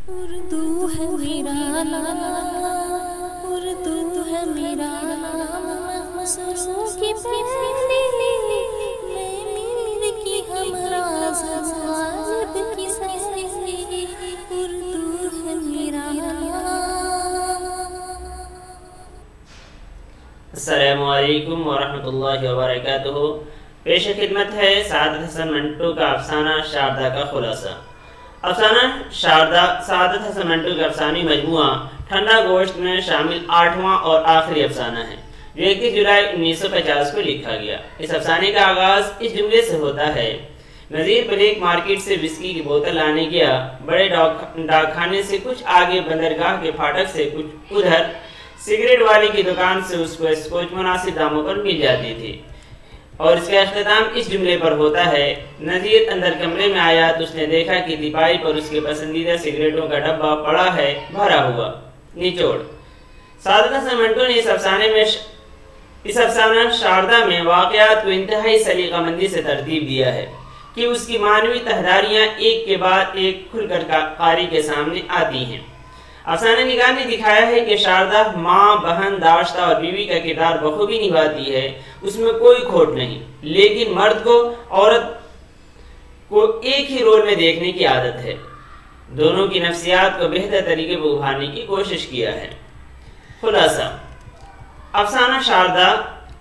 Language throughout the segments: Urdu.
اردو ہے میرا نام، اردو ہے میرا نام، مخصوصوں کی پہلی میں میر کی ہمراز غالب کی سہیلی، اردو ہے میرا نام۔ السلام علیکم ورحمۃ اللہ وبرکاتہ۔ پیش خدمت ہے سعادت حسن منٹو کا افسانہ شاردا کا خلاصہ۔ افسانہ شاردا سعادت حسن منٹو کا افسانوی مجموعہ ٹھنڈا گوشت میں شامل 8واں اور آخری افسانہ ہے جو 31 جولائی 1950 کو لکھا گیا۔ اس افسانے کا آغاز اس جملے سے ہوتا ہے: نذیر بلیک مارکیٹ سے وسکی کی بوتل لانے گیا، بڑے ڈاک خانے سے کچھ آگے بندرگاہ کے پھاٹک سے کچھ ادھر سگریٹ والی کی دکان سے اس کو اسکوچ مناسب داموں پر مل جاتی تھی، اور اس کا اختتام اس جملے پر ہوتا ہے: نذیر اندر کمرے میں آیا تو اس نے دیکھا کہ دیپائی پر اس کے پسندیدہ سگریٹوں کا ڈبہ پڑا ہے بھرا ہوا۔ نچوڑ: سعادت حسن منٹو نے اس افسانہ شاردا میں واقعات کو انتہائی سلیقہ مندی سے ترتیب دیا ہے کہ اس کی معنوی تہداریاں ایک کے بعد ایک کھل کر قاری کے سامنے آتی ہیں۔ افسانہ نگار نے دکھایا ہے کہ شاردا ماں، بہن، داشتہ اور بیوی کا کردار بخوبی نبھاتی ہے، اس میں کوئی کھوٹ نہیں، لیکن مرد کو عورت کو ایک ہی رول میں دیکھنے کی عادت ہے۔ دونوں کی نفسیات کو بہتر طریقے پر ابھارنے کی کوشش کیا ہے۔ خلاصہ: افسانہ شاردا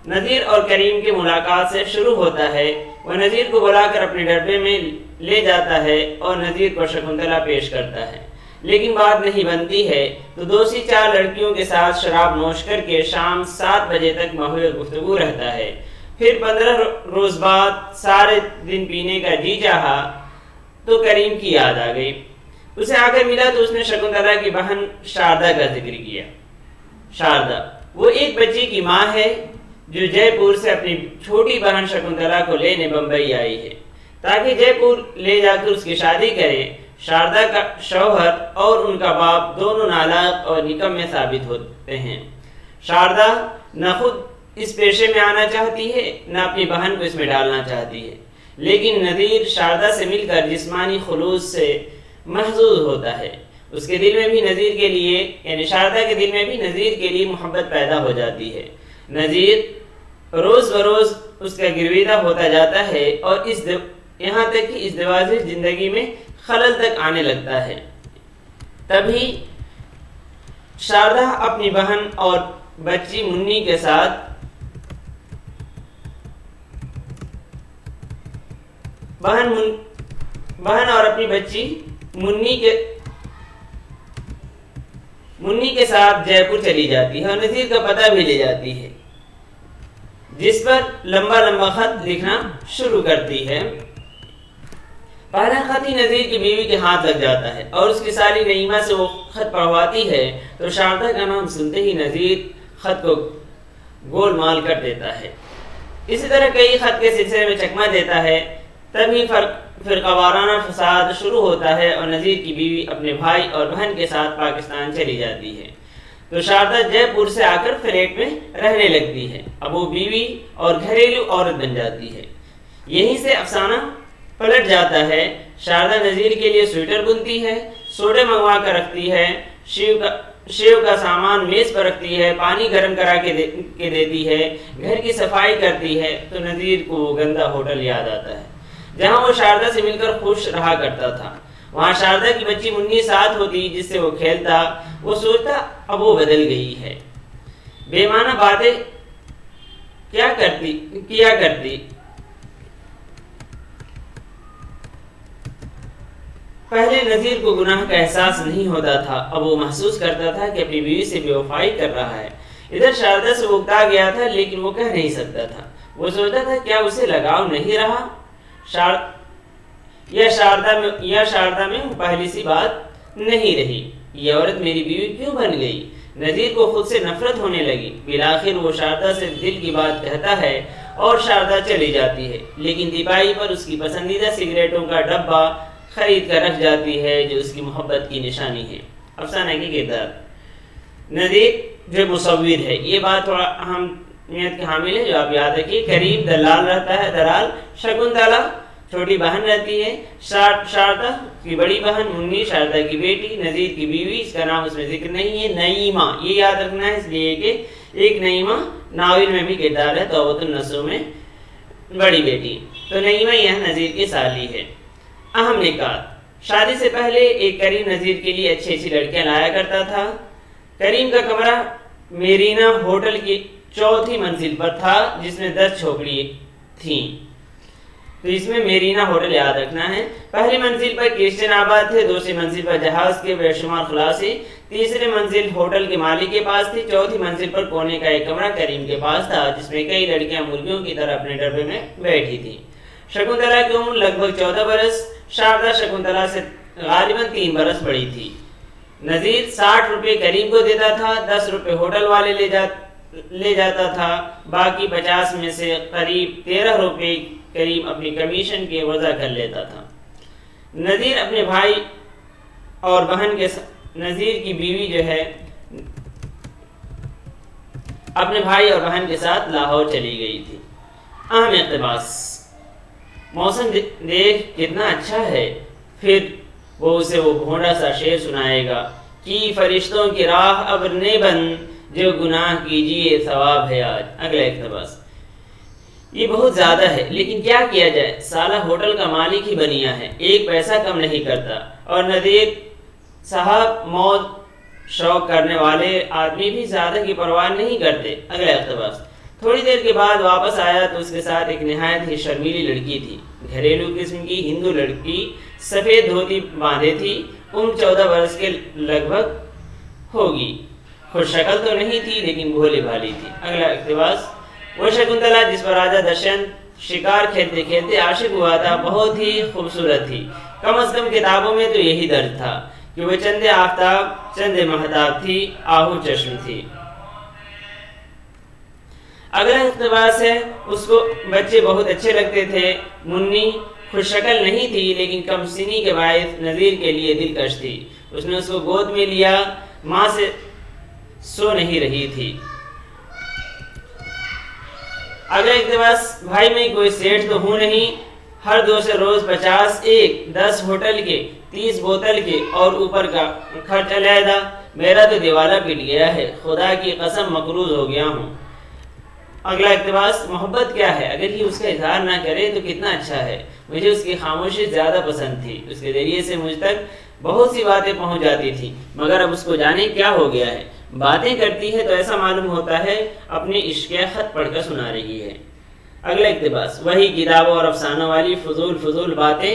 نذیر اور کریم کی ملاقات سے شروع ہوتا ہے۔ وہ نذیر کو بلا کر اپنے ڈربے میں لے جاتا ہے اور نذیر کو شکنتلا پیش کرتا ہے، لیکن بات نہیں بنتی ہے تو دوسری 4 لڑکیوں کے ساتھ شراب نوش کر کے شام 7 بجے تک محو گفتگو رہتا ہے۔ پھر 15 روز بعد سارے دن پینے کا جی چاہا تو کریم کی یاد آ گئی۔ اسے آ کر ملا تو اس نے شکنتلا کی بہن شاردا کا ذکر کیا۔ شاردا وہ ایک بچی کی ماں ہے جو جے پور سے اپنی چھوٹی بہن شکنتلا کو لینے بمبئی آئی ہے تاکہ جے پور لے جا کر اس کی شادی کرے۔ شاردا کا شوہر اور ان کا باپ دونوں نالائق اور نکمے ثابت ہوتے ہیں۔ شاردا نہ خود اس پیشے میں آنا چاہتی ہے نہ اپنی بہن کو اس میں ڈالنا چاہتی ہے، لیکن نذیر شاردا سے مل کر جسمانی خلوص سے محظوظ ہوتا ہے۔ اس کے دل میں بھی نذیر کے لیے یعنی شاردا کے دل میں بھی نذیر کے لیے محبت پیدا ہو جاتی ہے۔ نذیر روز بروز اس کا گرویدہ ہوتا جاتا ہے اور یہاں تک کہ ازدواجی زندگی میں خلل تک آنے لگتا ہے۔ تبھی شاردا اپنی بہن اور بچی منی کے ساتھ بہن اور اپنی بچی منی کے ساتھ جے پور چلی جاتی ہے اور نذیر کا پتہ بھی لے جاتی ہے، جس پر لمبا لمبا خط لکھنا شروع کرتی ہے۔ پہلا خط ہی نذیر کی بیوی کے ہاتھ لگ جاتا ہے اور اس کی سالی نعیمہ سے وہ خط پڑھواتی ہے تو شاردا کا نام سنتے ہی نذیر خط کو گول مال کر دیتا ہے۔ اسی طرح کئی خط کے سلسلے میں چکمہ دیتا ہے۔ تبھی فرقہ وارانہ فساد شروع ہوتا ہے اور نذیر کی بیوی اپنے بھائی اور بہن کے ساتھ پاکستان چلی جاتی ہے تو شاردا جے پور سے آ کر فلیٹ میں رہنے لگتی ہے۔ اب وہ بیوی اور گھریلو عورت بن جاتی ہے۔ یہیں سے افسانہ پلٹ جاتا ہے۔ شاردا نذیر کے لیے سویٹر بنتی ہے، سوڈے منگوا کر رکھتی ہے، شیو کا سامان میز پر رکھتی ہے، پانی گرم کرا کے دیتی ہے، گھر کی صفائی کرتی ہے تو نذیر کو وہ گندا ہوٹل یاد آتا ہے جہاں وہ شاردا سے مل کر خوش رہا کرتا تھا۔ وہاں شاردا کی بچی منی ساتھ ہوتی جس سے وہ کھیلتا۔ وہ سوچتا اب وہ بدل گئی ہے، بے معنی باتیں کیا کرتی۔ پہلے نذیر کو گناہ کا احساس نہیں ہوتا تھا، اب وہ محسوس کرتا تھا کہ اپنی بیوی سے بے وفائی کر رہا ہے۔ ادھر شاردا سے وہ اکتا گیا تھا لیکن وہ کہہ نہیں سکتا تھا۔ وہ سوچتا تھا کیا اسے لگاؤ نہیں رہا یا شاردا میں پہلی سی بات نہیں رہی، یہ عورت میری بیوی کیوں بن گئی؟ نذیر کو خود سے نفرت ہونے لگی۔ بالآخر وہ شاردا سے دل کی بات کہتا ہے اور شاردا چلی جاتی ہے، لیکن دیپائی پر اس کی پسندیدہ سگریٹوں کا ڈبہ خرید کر رکھ جاتی ہے جو اس کی محبت کی نشانی ہے۔ افسانہ کی کردار: نذیر جو مصور ہے، یہ بات تھوڑا اہمیت کے حامل ہے جو آپ یاد رکھیے۔ کریم دلال رہتا ہے، دلال شکنتلا چھوٹی بہن رہتی ہے، شاردا کی بڑی بہن، منی شاردا کی بیٹی، نذیر کی بیوی، اس کا نام اس میں ذکر نہیں ہے، نعیمہ، یہ یاد رکھنا ہے اس لیے کہ ایک نعیمہ ناول میں بھی کردار ہے، توبۃ النصوح میں بڑی بیٹی، تو نعیمہ یہ نذیر کی سالی ہے۔ اہم نکات، شادی سے پہلے ایک کریم نذیر کے لیے اچھی اچھی لڑکیاں لایا کرتا تھا۔ کریم کا کمرہ میرینا ہوٹل کی 4تھی منزل پر تھا، جس میں 10 جھونپڑی تھیں، تو اس میں میرینا ہوٹل یاد رکھنا ہے۔ پہلی منزل پر کرسچن آباد تھے، دوسری منزل پر جہاز کے بے شمار خلاصے، تیسری منزل ہوٹل کے مالک کے پاس تھی، چوتھی منزل پر کونے کا ایک کمرہ کریم کے پاس تھا، جس میں کئی لڑکیاں مرغیوں کی طرح اپنے ڈبے میں بیٹھی تھیں۔ شکنتلا کی عمر لگ بھگ 14 برس، شاردا شکنتلا سے غالباً 3 برس بڑی تھی۔ نذیر 60 روپے کریم کو دیتا تھا، 10 روپے ہوٹل والے لے جاتا تھا، باقی 50 میں سے قریب 13 روپے کریم اپنی کمیشن کے وضع کر لیتا تھا۔ نذیر اپنے بھائی اور بہن کے نذیر کی بیوی جو ہے اپنے بھائی اور بہن کے ساتھ لاہور چلی گئی تھی۔ اہم اقتباس، موسم دیکھ کتنا اچھا ہے، پھر وہ اسے وہ بھونڈا سا شعر سنائے گا کہ فرشتوں کی راہ اب نے بند، جو گناہ کیجئے ثواب ہے آج۔ اگلا اقتباس، یہ بہت زیادہ ہے لیکن کیا کیا جائے، سالہ ہوٹل کا مالک ہی بنیا ہے، ایک پیسہ کم نہیں کرتا، اور نذیر صاحب موت شوق کرنے والے آدمی بھی زیادہ کی پرواہ نہیں کرتے۔ اگلا اقتباس، تھوڑی دیر کے بعد واپس آیا تو اس کے ساتھ ایک نہایت ہی شرمیلی لڑکی تھی، گھریلو قسم کی ہندو لڑکی، سفید دھوتی باندھے تھی، عمر 14 برس کے لگ بھگ ہوگی، خوش شکل تو نہیں تھی لیکن بھولی بھالی تھی۔ اگلا اقتباس، وہ شکنتلا جس پر راجہ دشینت شکار کھیلتے کھیلتے عاشق ہوا تھا بہت ہی خوبصورت تھی، کم از کم کتابوں میں تو یہی درج تھا کہ وہ چند آفتاب چند مہتاب تھی، آہو چشم تھی۔ اگلا اقتباس ہے، اس کو بچے بہت اچھے لگتے تھے، منی خوش شکل نہیں تھی لیکن کم سنی کے باعث نذیر کے لیے دلکش تھی، اس نے اس کو گود میں لیا، ماں سے سو نہیں رہی تھی۔ اگلا اقتباس، بھائی میں کوئی سیٹھ تو ہوں نہیں، ہر 2 سے روز 50 ایک، 10 ہوٹل کے، 30 بوتل کے اور اوپر کا خرچ علیحدہ، میرا تو دیوالا پٹ گیا ہے، خدا کی قسم مقروض ہو گیا ہوں۔ اگلا اقتباس، محبت کیا ہے، اگر یہ اس کا اظہار نہ کرے تو کتنا اچھا ہے، مجھے اس کی خاموشی زیادہ پسند تھی، اس کے ذریعے سے مجھ تک بہت سی باتیں پہنچ جاتی تھی، مگر اب اس کو جانے کیا ہو گیا ہے، باتیں کرتی ہے تو ایسا معلوم ہوتا ہے اپنی عشقیہ خط پڑھ کر سنا رہی ہے۔ اگلا اقتباس، وہی کتابوں اور افسانوں والی فضول باتیں،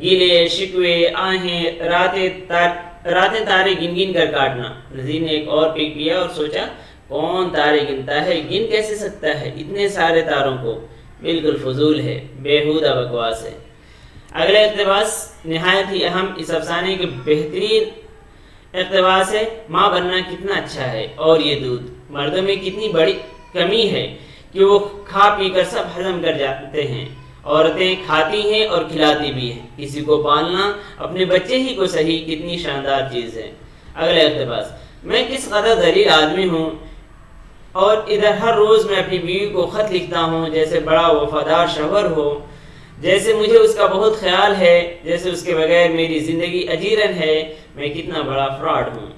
گیلے شکوے، آہیں، راتیں تارے گن گن کر کاٹنا۔ نذیر نے ایک اور پک لیا اور سوچا کون تارے گنتا ہے، گن کیسے سکتا ہے اتنے سارے تاروں کو، بالکل فضول ہے، بیہودہ بکواس ہے۔ اگلا اقتباس نہایت ہی اہم، اس افسانے کے بہترین اقتباس ہے، ماں بننا کتنا اچھا ہے، اور یہ دودھ، مردوں میں کتنی بڑی کمی ہے کہ وہ کھا پی کر سب ہضم کر جاتے ہیں، عورتیں کھاتی ہیں اور کھلاتی بھی ہیں، کسی کو پالنا اپنے بچے ہی کو صحیح کتنی شاندار چیز ہے۔ اگلا اقتباس، میں کس قدر ذلیل آدمی ہوں، اور ادھر ہر روز میں اپنی بیوی کو خط لکھتا ہوں جیسے بڑا وفادار شوہر ہو، جیسے مجھے اس کا بہت خیال ہے، جیسے اس کے بغیر میری زندگی اجیرن ہے، میں کتنا بڑا فراڈ ہوں۔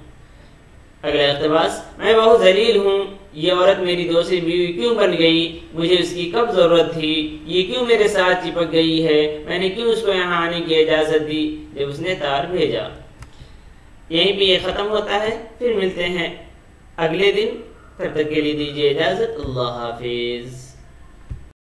اگلا اقتباس، میں بہت ذلیل ہوں، یہ عورت میری دوسری بیوی کیوں بن گئی، مجھے اس کی کب ضرورت تھی، یہ کیوں میرے ساتھ چپک گئی ہے، میں نے کیوں اس کو یہاں آنے کی اجازت دی جب اس نے تار بھیجا۔ یہیں پہ یہ ختم ہوتا ہے، پھر ملتے ہیں اگلے دن، تب تک کے لیے دیجیے اجازت، اللہ حافظ۔